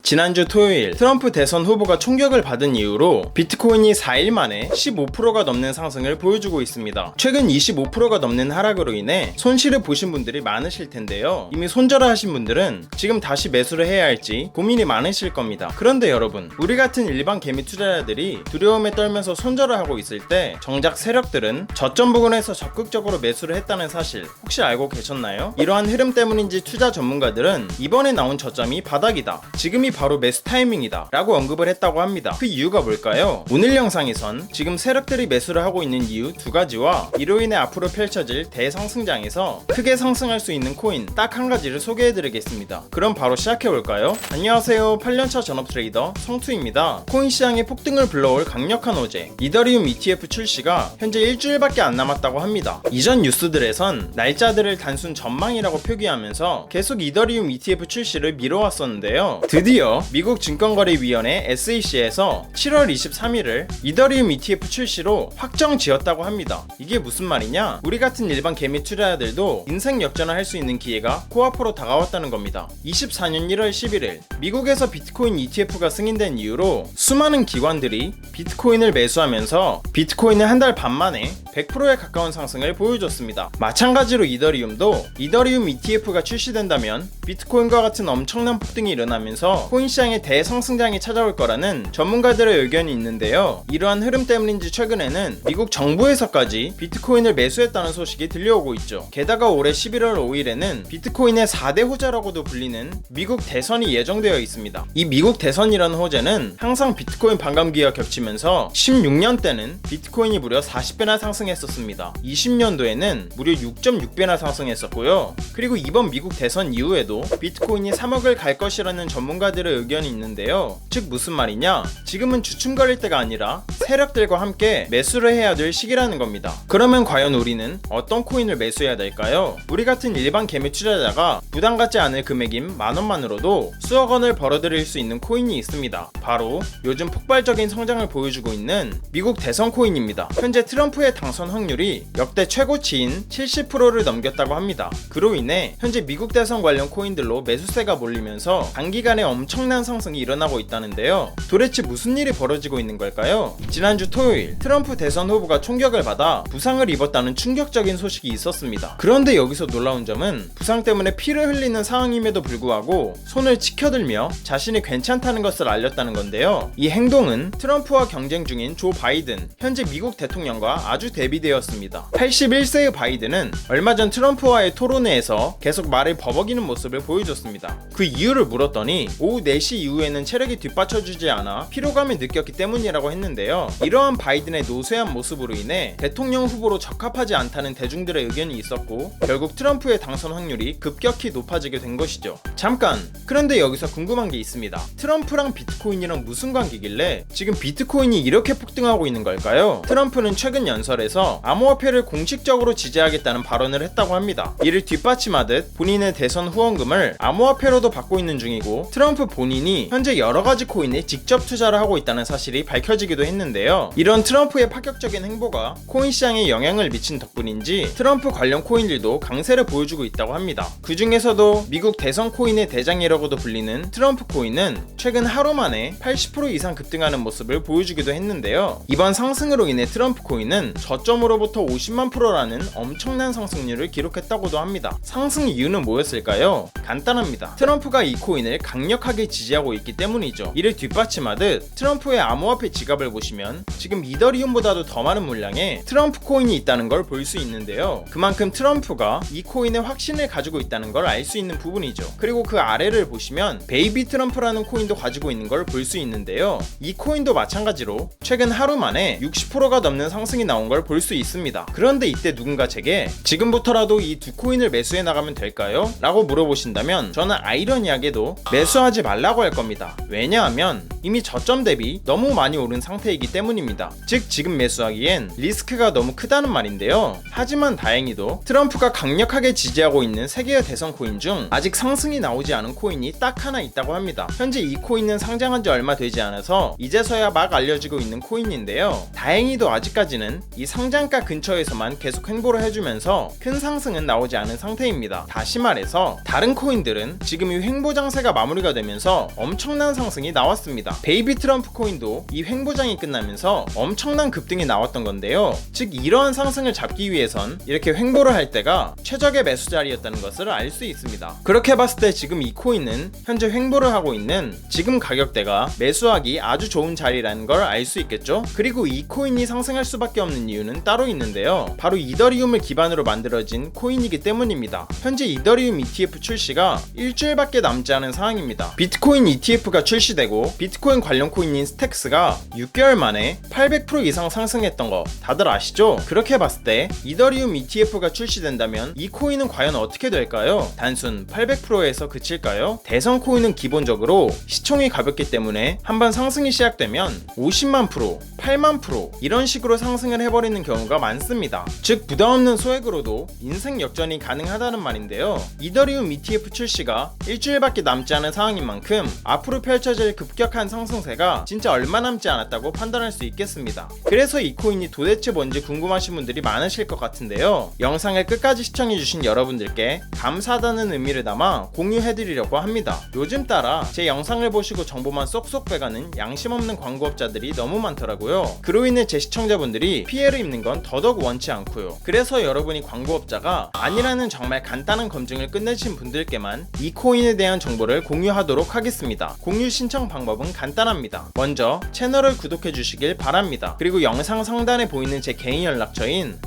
지난주 토요일 트럼프 대선 후보가 총격을 받은 이후로 비트코인이 4일 만에 15%가 넘는 상승을 보여주고 있습니다. 최근 25%가 넘는 하락으로 인해 손실을 보신 분들이 많으실 텐데요. 이미 손절을 하신 분들은 지금 다시 매수를 해야 할지 고민이 많으실 겁니다. 그런데 여러분, 우리 같은 일반 개미 투자자들이 두려움에 떨면서 손절을 하고 있을 때 정작 세력들은 저점 부근에서 적극적으로 매수를 했다는 사실 혹시 알고 계셨나요? 이러한 흐름 때문인지 투자 전문가들은 이번에 나온 저점이 바닥이다, 지금이 바로 매수 타이밍이다 라고 언급을 했다고 합니다. 그 이유가 뭘까요? 오늘 영상에선 지금 세력들이 매수를 하고 있는 이유 두 가지와 이로 인해 앞으로 펼쳐질 대상승장에서 크게 상승할 수 있는 코인 딱 한 가지를 소개해드리겠습니다. 그럼 바로 시작해볼까요? 안녕하세요, 8년차 전업 트레이더 성투입니다. 코인 시장의 폭등을 불러올 강력한 호재, 이더리움 ETF 출시가 현재 일주일밖에 안 남았다고 합니다. 이전 뉴스들에선 날짜들을 단순 전망이라고 표기하면서 계속 이더리움 ETF 출시를 미뤄왔었는데요. 드디어 미국 증권거래위원회 SEC에서 7월 23일을 이더리움 ETF 출시로 확정 지었다고 합니다. 이게 무슨 말이냐? 우리 같은 일반 개미 투자자들도 인생 역전을 할 수 있는 기회가 코앞으로 다가왔다는 겁니다. 24년 1월 11일 미국에서 비트코인 ETF가 승인된 이후로 수많은 기관들이 비트코인을 매수하면서 비트코인은 한 달 반 만에 100%에 가까운 상승을 보여줬습니다. 마찬가지로 이더리움도 이더리움 ETF가 출시된다면 비트코인과 같은 엄청난 폭등이 일어나면서 코인 시장의 대상승장이 찾아올 거라는 전문가들의 의견이 있는데요. 이러한 흐름 때문인지 최근에는 미국 정부에서까지 비트코인을 매수했다는 소식이 들려오고 있죠. 게다가 올해 11월 5일에는 비트코인의 4대 호재라고도 불리는 미국 대선이 예정되어 있습니다. 이 미국 대선이라는 호재는 항상 비트코인 반감기와 겹치면서 16년 때는 비트코인이 무려 40배나 상승했었습니다. 20년도에는 무려 6.6배나 상승했었고요. 그리고 이번 미국 대선 이후에도 비트코인이 3억을 갈 것이라는 전문가들의 의견이 있는데요. 즉 무슨 말이냐? 지금은 주춤거릴 때가 아니라 세력들과 함께 매수를 해야 될 시기라는 겁니다. 그러면 과연 우리는 어떤 코인을 매수해야 될까요? 우리 같은 일반 개미 투자자가 부담 갖지 않을 금액인 만원만으로도 수억 원을 벌어들일 수 있는 코인이 있습니다. 바로 요즘 폭발적인 성장을 보여주고 있는 미국 대선 코인입니다. 현재 트럼프의 당선 확률이 역대 최고치인 70%를 넘겼다고 합니다. 그로 인해 현재 미국 대선 관련 코인들로 매수세가 몰리면서 단기간에 엄청난 상승이 일어나고 있다는데요. 도대체 무슨 일이 벌어지고 있는 걸까요? 지난주 토요일 트럼프 대선 후보가 총격을 받아 부상을 입었다는 충격적인 소식이 있었습니다. 그런데 여기서 놀라운 점은 부상 때문에 피를 흘리는 상황임에도 불구하고 손을 치켜들며 자신이 괜찮다는 것을 알렸다는 건데요. 이 행동은 트럼프와 경쟁 중인 조 바이든 현재 미국 대통령과 아주 대비되었습니다. 81세의 바이든은 얼마 전 트럼프와의 토론회에서 계속 말을 버벅이는 모습을 보여줬습니다. 그 이유를 물었더니 오후 4시 이후에는 체력이 뒷받쳐주지 않아 피로감을 느꼈기 때문이라고 했는데요. 이러한 바이든의 노쇠한 모습으로 인해 대통령 후보로 적합하지 않다는 대중들의 의견이 있었고 결국 트럼프의 당선 확률이 급격히 높아지게 된 것이죠. 잠깐! 그런데 여기서 궁금한 게 있습니다. 트럼프랑 비트코인이랑 무슨 관계길래 지금 비트코인이 이렇게 폭등하고 있는 걸까요? 트럼프는 최근 연설에서 암호화폐를 공식적으로 지지하겠다는 발언을 했다고 합니다. 이를 뒷받침하듯 본인의 대선 후원금을 암호화폐로도 받고 있는 중이고 트럼프 본인이 현재 여러가지 코인에 직접 투자를 하고 있다는 사실이 밝혀지기도 했는데요. 이런 트럼프의 파격적인 행보가 코인 시장에 영향을 미친 덕분인지 트럼프 관련 코인들도 강세를 보여주고 있다고 합니다. 그 중에서도 미국 대선 코인의 대장이라고도 불리는 트럼프 코인은 최근 하루 만에 80% 이상 급등하는 모습을 보여주기도 했는데요. 이번 상승으로 인해 트럼프 코인은 저점으로부터 50만 %라는 엄청난 상승률을 기록했다고도 합니다. 상승 이유는 뭐였을까요? 간단합니다. 트럼프가 이 코인을 강력하게 지지하고 있기 때문이죠. 이를 뒷받침하듯 트럼프의 암호화폐 지갑을 보시면 지금 이더리움보다도 더 많은 물량의 트럼프 코인이 있다는 걸 볼 수 있는데요. 그만큼 트럼프가 이 코인에 확신을 가지고 있다는 걸 알 수 있는 부분이죠. 그리고 그 아래를 보시면 베이비 트럼프라는 코인도 가지고 있는 걸 볼 수 있는데요. 이 코인도 마찬가지로 최근 하루 만에 60%가 넘는 상승이 나온 걸 볼 수 있습니다. 그런데 이때 누군가 제게 지금부터라도 이 두 코인을 매수해 나가면 될까요? 라고 물어보신다면 저는 아이러니하게도 매수하지 말라고 할 겁니다. 왜냐하면 이미 저점 대비 너무 많이 오른 상태이기 때문입니다. 즉 지금 매수하기엔 리스크가 너무 크다는 말인데요. 하지만 다행히도 트럼프가 강력하게 지지하고 있는 세계의 대선 코인 중 아직 상승이 나오지 않은 코인이 딱 하나 있다고 합니다. 현재 이 코인은 상장한 지 얼마 되지 않아서 이제서야 막 알려지고 있는 코인인데요. 다행히도 아직까지는 이 상장가 근처에서만 계속 횡보를 해주면서 큰 상승은 나오지 않은 상태입니다. 다시 말해서 다른 코인들은 지금 이 횡보 장세가 마무리가 되면서 엄청난 상승이 나왔습니다. 베이비 트럼프 코인도 이 횡보장이 끝나면서 엄청난 급등이 나왔던 건데요. 즉 이러한 상승을 잡기 위해선 이렇게 횡보를 할 때가 최적의 매수 자리였다는 것을 알 수 있습니다. 그렇게 봤을 때 지금 이 코인은 현재 횡보를 하고 있는 지금 가격대가 매수하기 아주 좋은 자리라는 걸 알 수 있겠죠. 그리고 이 코인이 상승할 수밖에 없는 이유는 따로 있는데요. 바로 이더리움을 기반으로 만들어진 코인이기 때문입니다. 현재 이더리움 ETF 출시가 일주일밖에 남지 않은 상황입니다. 비트코인 ETF가 출시되고 비트코인 관련 코인인 스택스가 6개월 만에 800% 이상 상승했던 거 다들 아시죠? 그렇게 봤을 때 이더리움 ETF가 출시된다면 이 코인은 과연 어떻게 될까요? 단순 800%에서 그칠까요? 대선 코인은 기본적으로 시총이 가볍기 때문에 한번 상승이 시작되면 50만 프로, 8만 프로 이런 식으로 상승을 해버리는 경우가 많습니다. 즉 부담없는 소액으로도 인생 역전이 가능하다는 말인데요. 이더리움 ETF 출시가 일주일밖에 남지 않은 상황인 만큼 앞으로 펼쳐질 급격한 상승세가 진짜 얼마 남지 않았다고 판단할 수 있겠습니다. 그래서 이 코인이 도대체 뭔지 궁금하신 분들이 많으실 것 같은데요. 영상을 끝까지 시청해주신 여러분들께 감사하다는 의미를 담아 공유해드리려고 합니다. 요즘 따라 제 영상을 보시고 정보만 쏙쏙 빼가는 양심 없는 광고업자들이 너무 많더라고요. 그로 인해 제 시청자분들이 피해를 입는 건 더더욱 원치 않고요. 그래서 여러분이 광고업자가 아니라는 정말 간단한 검증을 끝내신 분들께만 이 코인에 대한 정보를 공유하도록 하겠습니다. 공유 신청 방법은 간단합니다. 먼저 채널을 구독해 주시길 바랍니다. 그리고 영상 상단에 보이는 제 개인 연락처인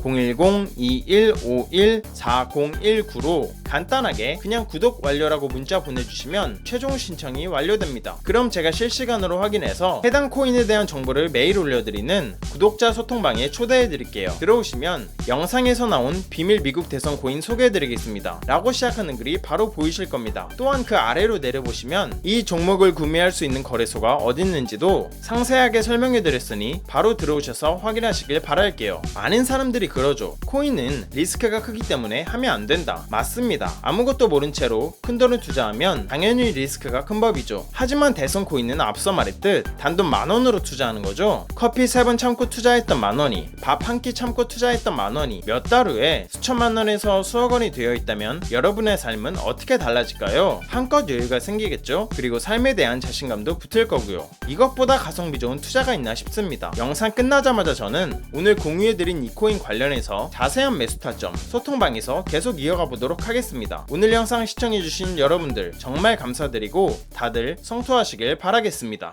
010-2151-4019로 간단하게 그냥 구독 완료라고 문자 보내주시면 최종 신청이 완료됩니다. 그럼 제가 실시간으로 확인해서 해당 코인에 대한 정보를 매일 올려드리는 구독자 소통방에 초대해드릴게요. 들어오시면 영상에서 나온 비밀 미국 대선 코인 소개해드리겠습니다 라고 시작하는 글이 바로 보이실 겁니다. 또한 그 아래로 내려보시면 이 종목을 구매할 수 있는 거래소가 어디 있는지도 상세하게 설명해드렸으니 바로 들어오셔서 확인하시길 바랄게요. 많은 사람들이 그러죠. 코인은 리스크가 크기 때문에 하면 안 된다. 맞습니다. 아무것도 모른 채로 큰돈을 투자하면 당연히 리스크가 큰 법이죠. 하지만 대선 코인은 앞서 말했듯 단돈 10,000원으로 투자하는 거죠. 커피 3번 참고 투자했던 10,000원이 밥 한 끼 참고 투자했던 10,000원이 몇 달 후에 수천만 원에서 수억 원이 되어 있다면 여러분의 삶은 어떻게 달라질까요? 한껏 여유가 생기겠죠? 그리고 삶에 대한 자신감도 붙을 거고요. 이것보다 가성비 좋은 투자가 있나 싶습니다. 영상 끝나자마자 저는 오늘 공유해드린 이 코인 관련해서 자세한 매수 타점 소통방에서 계속 이어가 보도록 하겠습니다. 오늘 영상 시청해주신 여러분들 정말 감사드리고 다들 성투하시길 바라겠습니다.